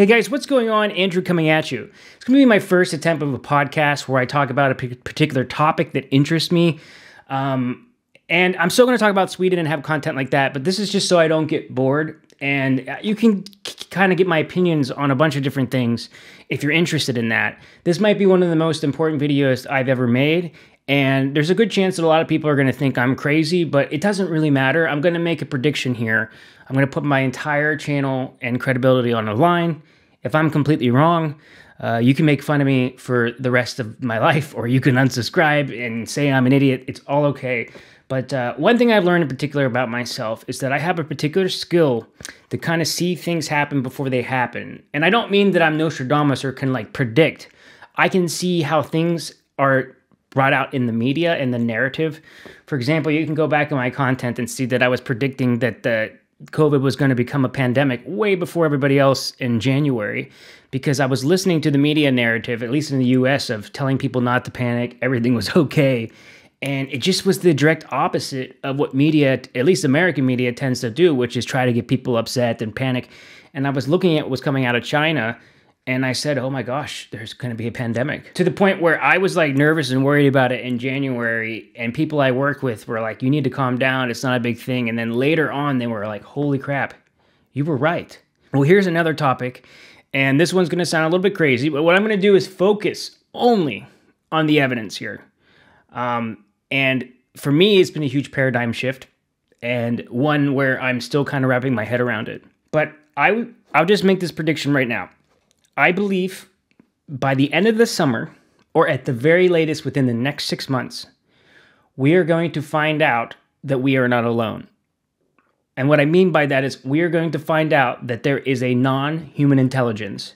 Hey guys, what's going on? Andrew coming at you. It's going to be my first attempt of a podcast where I talk about a particular topic that interests me. And I'm still going to talk about Sweden and have content like that, but this is just so I don't get bored. And you can kind of get my opinions on a bunch of different things if you're interested in that. This might be one of the most important videos I've ever made. And there's a good chance that a lot of people are going to think I'm crazy, but it doesn't really matter. I'm going to make a prediction here. I'm going to put my entire channel and credibility on the line. If I'm completely wrong, you can make fun of me for the rest of my life, or you can unsubscribe and say I'm an idiot. It's all okay. But one thing I've learned in particular about myself is that I have a particular skill to kind of see things happen before they happen. And I don't mean that I'm Nostradamus or can like predict. I can see how things are brought out in the media and the narrative. For example, you can go back in my content and see that I was predicting that the COVID was going to become a pandemic way before everybody else in January, because I was listening to the media narrative, at least in the US, of telling people not to panic, everything was okay. And it just was the direct opposite of what media, at least American media, tends to do, which is try to get people upset and panic. And I was looking at what was coming out of China, and I said, oh my gosh, there's going to be a pandemic. To the point where I was like nervous and worried about it in January, and people I work with were like, you need to calm down, it's not a big thing. And then later on, they were like, holy crap, you were right. Well, here's another topic, and this one's going to sound a little bit crazy, but what I'm going to do is focus only on the evidence here. And for me, it's been a huge paradigm shift, and one where I'm still kind of wrapping my head around it. But I'll just make this prediction right now. I believe by the end of the summer, or at the very latest within the next 6 months, we are going to find out that we are not alone. And what I mean by that is we are going to find out that there is a non-human intelligence,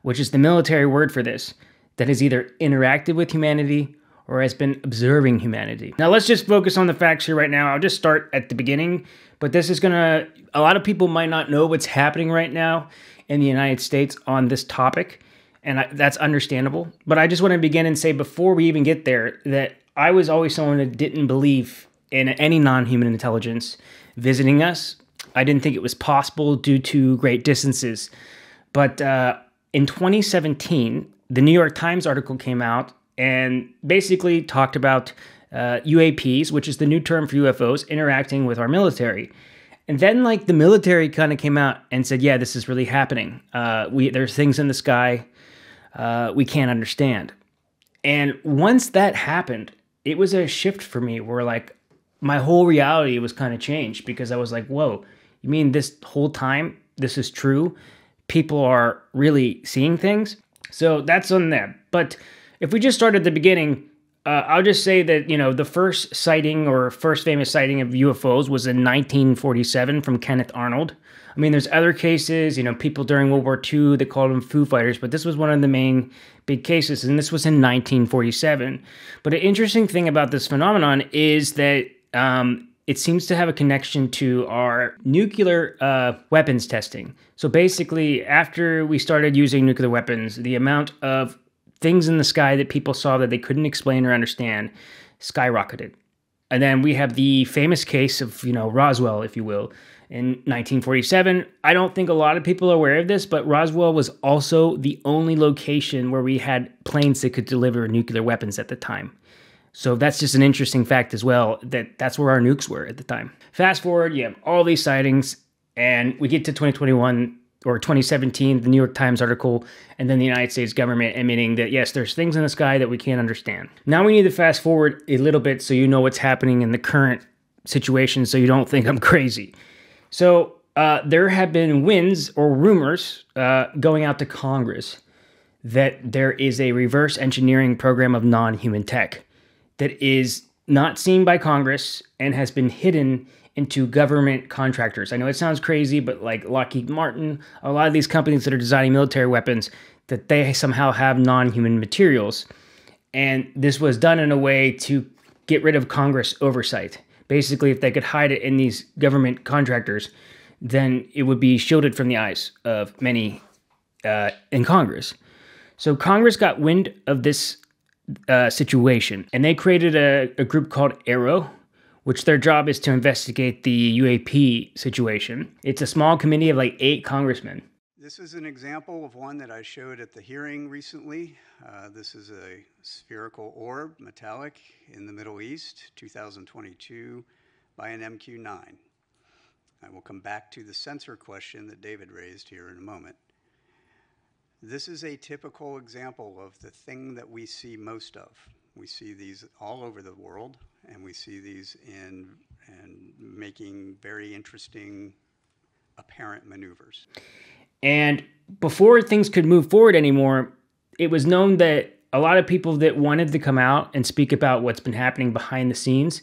which is the military word for this, that has either interacted with humanity or has been observing humanity. Now let's just focus on the facts here right now. I'll just start at the beginning, but this is a lot of people might not know what's happening right now in the United States on this topic, and that's understandable. But I just want to begin and say, before we even get there, that I was always someone that didn't believe in any non-human intelligence visiting us. I didn't think it was possible due to great distances. But in 2017, the New York Times article came out and basically talked about UAPs, which is the new term for UFOs, interacting with our military. And then, like, the military kind of came out and said, yeah, this is really happening. There's things in the sky we can't understand. And once that happened, it was a shift for me where, like, my whole reality was kind of changed, because I was like, whoa, you mean this whole time this is true? People are really seeing things? So that's on them. But if we just start at the beginning, I'll just say that, the first sighting or first famous sighting of UFOs was in 1947 from Kenneth Arnold. I mean, there's other cases, people during World War II, they called them Foo Fighters, but this was one of the main big cases, and this was in 1947. But an interesting thing about this phenomenon is that it seems to have a connection to our nuclear weapons testing. So basically, after we started using nuclear weapons, the amount of things in the sky that people saw that they couldn't explain or understand skyrocketed. And then we have the famous case of, Roswell, if you will, in 1947. I don't think a lot of people are aware of this, but Roswell was also the only location where we had planes that could deliver nuclear weapons at the time. So that's just an interesting fact as well, that's where our nukes were at the time. Fast forward, you have all these sightings, and we get to 2021, or 2017, the New York Times article, and then the United States government admitting that, yes, there's things in the sky that we can't understand. Now we need to fast forward a little bit so you know what's happening in the current situation, so you don't think I'm crazy. So there have been winds or rumors going out to Congress that there is a reverse engineering program of non-human tech that is not seen by Congress and has been hidden into government contractors. I know it sounds crazy, but like Lockheed Martin, a lot of these companies that are designing military weapons, that they somehow have non-human materials. And this was done in a way to get rid of Congress oversight. Basically, if they could hide it in these government contractors, then it would be shielded from the eyes of many in Congress. So Congress got wind of this situation, and they created a group called AARO, which their job is to investigate the UAP situation. It's a small committee of like 8 congressmen. This is an example of one that I showed at the hearing recently. This is a spherical orb, metallic, in the Middle East, 2022, by an MQ-9. I will come back to the sensor question that David raised here in a moment. This is a typical example of the thing that we see most of. We see these all over the world, and we see these in making very interesting apparent maneuvers. And before things could move forward anymore, it was known that a lot of people that wanted to come out and speak about what's been happening behind the scenes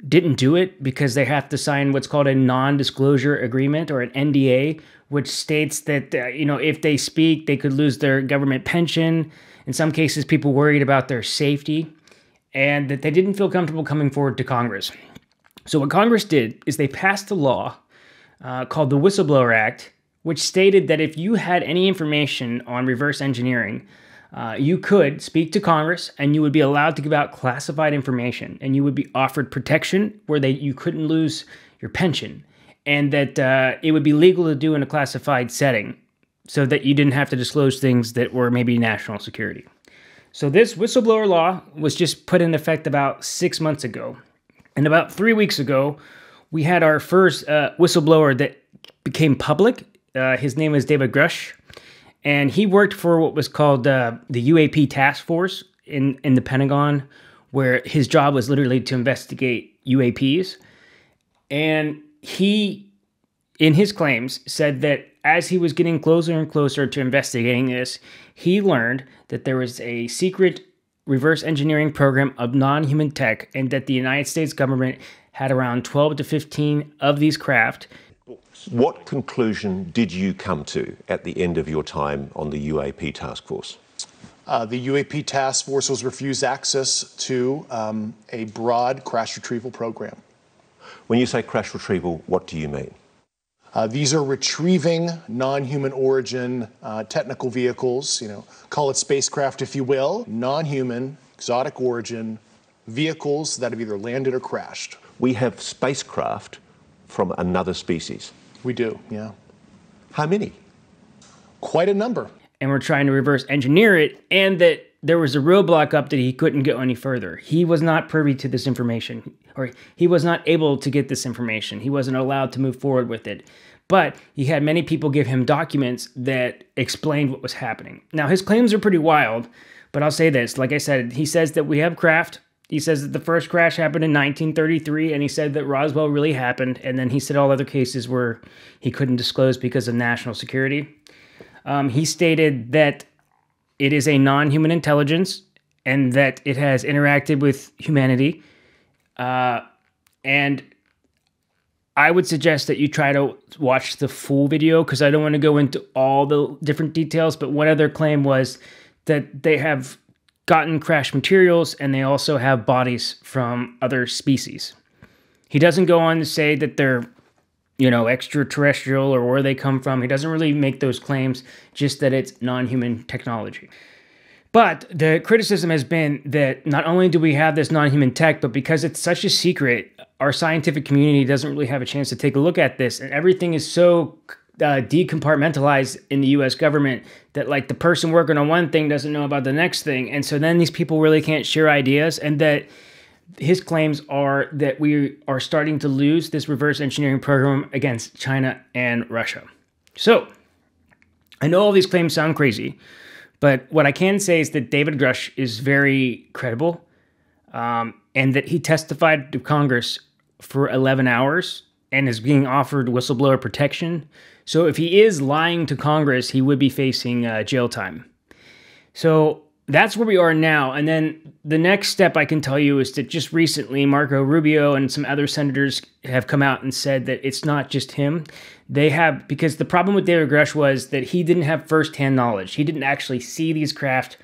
didn't do it because they have to sign what's called a non-disclosure agreement, or an NDA, which states that, if they speak, they could lose their government pension. In some cases, people worried about their safety, and that they didn't feel comfortable coming forward to Congress. So what Congress did is they passed a law called the Whistleblower Act, which stated that if you had any information on reverse engineering, you could speak to Congress and you would be allowed to give out classified information, and you would be offered protection where you couldn't lose your pension, and that it would be legal to do in a classified setting so that you didn't have to disclose things that were maybe national security. So this whistleblower law was just put in effect about 6 months ago. And about 3 weeks ago, we had our first whistleblower that became public. His name is David Grush, and he worked for what was called the UAP task force in the Pentagon, where his job was literally to investigate UAPs. And he, in his claims, said that as he was getting closer and closer to investigating this, he learned that there was a secret reverse engineering program of non-human tech, and that the United States government had around 12 to 15 of these craft. What conclusion did you come to at the end of your time on the UAP task force? The UAP task force was refused access to a broad crash retrieval program. When you say crash retrieval, what do you mean? These are retrieving non-human origin technical vehicles, call it spacecraft if you will, non-human, exotic origin vehicles that have either landed or crashed. We have spacecraft from another species. We do, yeah. How many? Quite a number. And we're trying to reverse engineer it, and that there was a roadblock up that he couldn't go any further. He was not privy to this information, or he was not able to get this information. He wasn't allowed to move forward with it. But he had many people give him documents that explained what was happening. Now, his claims are pretty wild, but I'll say this. Like I said, he says that we have craft. He says that the first crash happened in 1933, and he said that Roswell really happened, and then he said all other cases where he couldn't disclose because of national security. He stated that it is a non-human intelligence and that it has interacted with humanity. And I would suggest that you try to watch the full video, because I don't want to go into all the different details, but one other claim was that they have gotten crash materials, and they also have bodies from other species. He doesn't go on to say that they're, extraterrestrial or where they come from. He doesn't really make those claims, just that it's non-human technology. But the criticism has been that not only do we have this non-human tech, but because it's such a secret, our scientific community doesn't really have a chance to take a look at this, and everything is so decompartmentalized in the U.S. government that the person working on one thing doesn't know about the next thing. And so then these people really can't share ideas, and that his claims are that we are starting to lose this reverse engineering program against China and Russia. So I know all these claims sound crazy, but what I can say is that David Grush is very credible, and that he testified to Congress for 11 hours and is being offered whistleblower protection. So if he is lying to Congress, he would be facing jail time. So that's where we are now. And then the next step I can tell you is that just recently, Marco Rubio and some other senators have come out and said that it's not just him. They have, because the problem with David Grush was that he didn't have firsthand knowledge. He didn't actually see these craft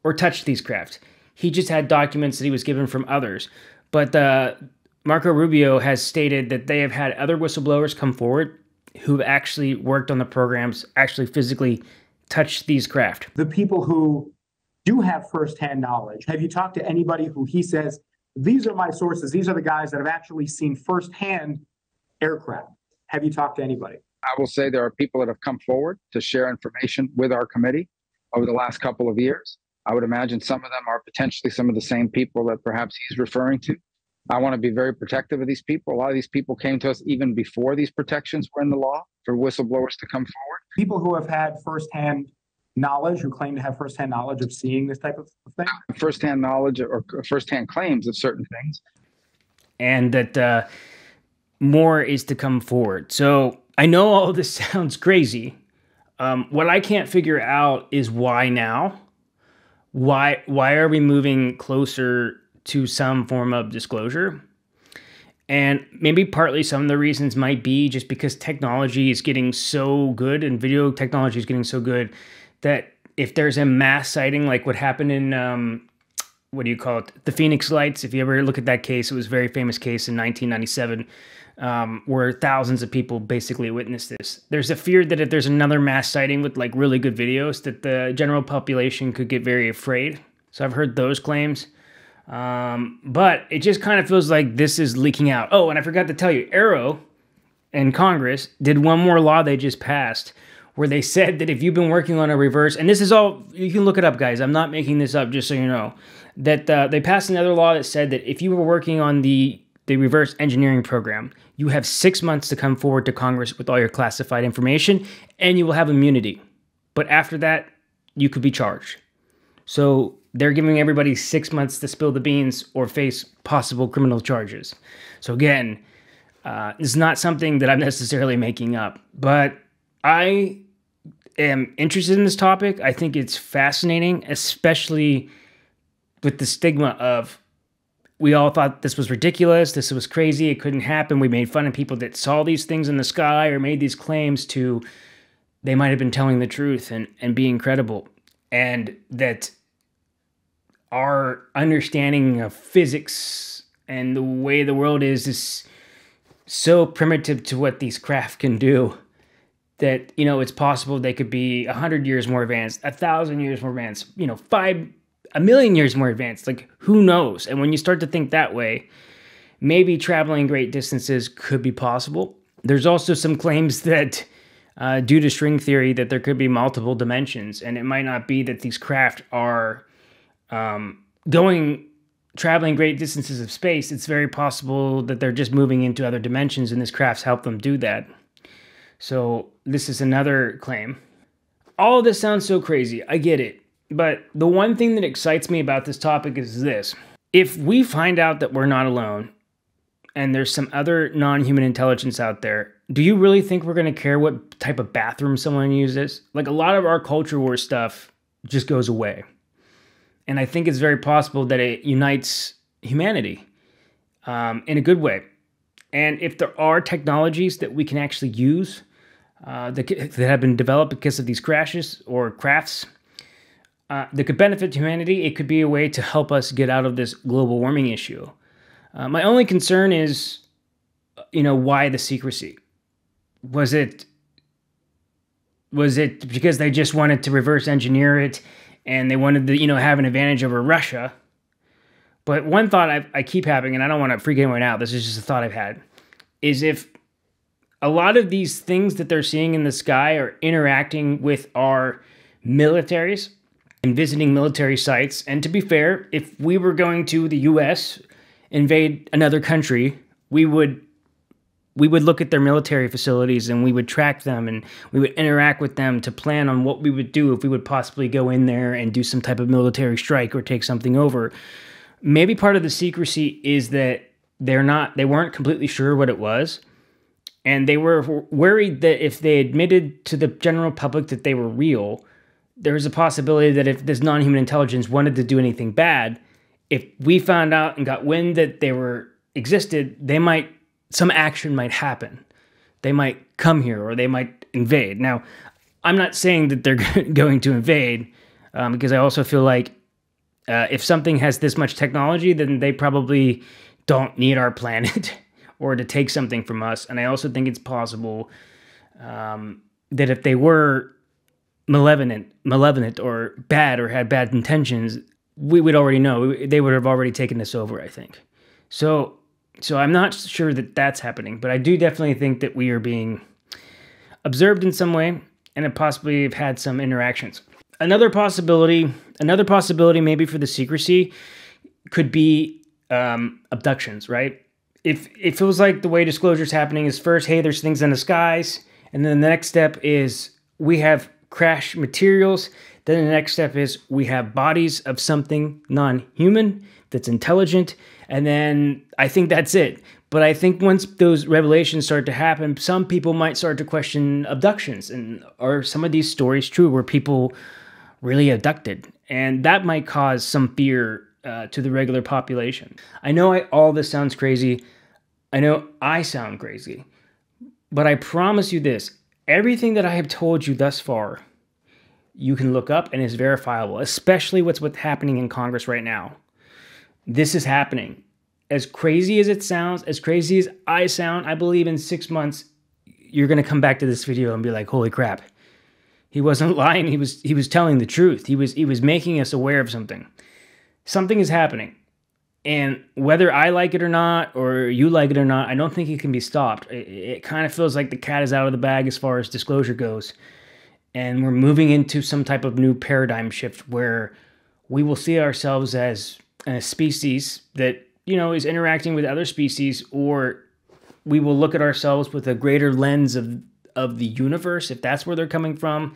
or touch these craft. He just had documents that he was given from others. But Marco Rubio has stated that they have had other whistleblowers come forward who've actually worked on the programs, actually physically touched these craft. The people who do have firsthand knowledge, have you talked to anybody who he says, these are my sources, these are the guys that have actually seen firsthand aircraft? Have you talked to anybody? I will say there are people that have come forward to share information with our committee over the last couple of years. I would imagine some of them are potentially some of the same people that perhaps he's referring to. I want to be very protective of these people. A lot of these people came to us even before these protections were in the law for whistleblowers to come forward. People who have had firsthand knowledge, who claim to have firsthand knowledge of seeing this type of thing? Firsthand knowledge or firsthand claims of certain things. And that more is to come forward. So I know all this sounds crazy. What I can't figure out is why now? Why are we moving closer to some form of disclosure? And maybe partly some of the reasons might be just because technology is getting so good and video technology is getting so good that if there's a mass sighting like what happened in, the Phoenix Lights, if you ever look at that case, it was a very famous case in 1997 where thousands of people basically witnessed this. There's a fear that if there's another mass sighting with like really good videos that the general population could get very afraid. So I've heard those claims. But it just kind of feels like this is leaking out. Oh, and I forgot to tell you, Arrow and Congress did one more law they just passed where they said that if you've been working on a reverse, and this is all, you can look it up, guys. I'm not making this up, just so you know, that they passed another law that said that if you were working on the reverse engineering program, you have 6 months to come forward to Congress with all your classified information, and you will have immunity. But after that, you could be charged. So they're giving everybody 6 months to spill the beans or face possible criminal charges. So again, it's not something that I'm necessarily making up, but I am interested in this topic. I think it's fascinating, especially with the stigma of we all thought this was ridiculous, this was crazy, it couldn't happen. We made fun of people that saw these things in the sky or made these claims to they might have been telling the truth and being credible. And that our understanding of physics and the way the world is so primitive to what these craft can do that, you know, it's possible they could be 100 years more advanced, 1,000 years more advanced, you know, 1 million years more advanced. Like, who knows? And when you start to think that way, maybe traveling great distances could be possible. There's also some claims that due to string theory that there could be multiple dimensions, and it might not be that these craft are traveling great distances of space. It's very possible that they're just moving into other dimensions, and this craft's helped them do that. So this is another claim. All of this sounds so crazy. I get it. But the one thing that excites me about this topic is this. If we find out that we're not alone and there's some other non-human intelligence out there, do you really think we're going to care what type of bathroom someone uses? Like, a lot of our culture war stuff just goes away. And I think it's very possible that it unites humanity in a good way. And if there are technologies that we can actually use that have been developed because of these crashes or crafts that could benefit humanity, it could be a way to help us get out of this global warming issue. My only concern is, why the secrecy? Was it because they just wanted to reverse engineer it and they wanted to, have an advantage over Russia? But one thought I keep having, and I don't want to freak anyone out, this is just a thought I've had, is if a lot of these things that they're seeing in the sky are interacting with our militaries and visiting military sites. And to be fair, if we were going to the U.S., invade another country, we would look at their military facilities and we would track them and we would interact with them to plan on what we would do if we would possibly go in there and do some type of military strike or take something over. Maybe part of the secrecy is that they weren't completely sure what it was. And they were worried that if they admitted to the general public that they were real, there was a possibility that if this non-human intelligence wanted to do anything bad, if we found out and got wind that they existed, some action might happen. They might come here or they might invade. Now, I'm not saying that they're going to invade because I also feel like if something has this much technology, then they probably don't need our planet or to take something from us. And I also think it's possible that if they were malevolent or bad or had bad intentions, we would already know. They would have already taken us over, I think. So I'm not sure that that's happening, but I do definitely think that we are being observed in some way, and have possibly have had some interactions. Another possibility maybe for the secrecy could be abductions, right? If it feels like the way disclosure is happening is first, hey, there's things in the skies, and then the next step is we have crash materials. Then the next step is we have bodies of something non-human that's intelligent, and then I think that's it. But I think once those revelations start to happen, some people might start to question abductions, and are some of these stories true where people really abducted? And that might cause some fear to the regular population. I know all this sounds crazy. I know I sound crazy, but I promise you this, everything that I have told you thus far, you can look up and is verifiable, especially what's happening in Congress right now. This is happening. As crazy as it sounds, as crazy as I sound, I believe in 6 months, you're going to come back to this video and be like, holy crap. He wasn't lying. He was telling the truth. He was making us aware of something. Something is happening. And whether I like it or not, or you like it or not, I don't think it can be stopped. It kind of feels like the cat is out of the bag as far as disclosure goes. And we're moving into some type of new paradigm shift where we will see ourselves as a species that, is interacting with other species, or we will look at ourselves with a greater lens of the universe, if that's where they're coming from,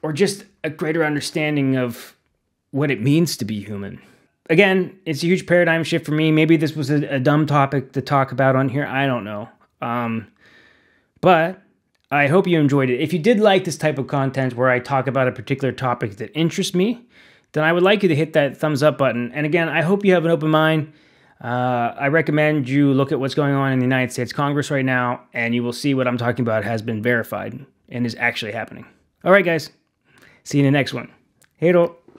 or just a greater understanding of what it means to be human. Again, it's a huge paradigm shift for me. Maybe this was a dumb topic to talk about on here. I don't know. But I hope you enjoyed it. If you did like this type of content where I talk about a particular topic that interests me, then I would like you to hit that thumbs up button. And again, I hope you have an open mind. I recommend you look at what's going on in the United States Congress right now, and you will see what I'm talking about has been verified and is actually happening. All right, guys. See you in the next one. Hej då.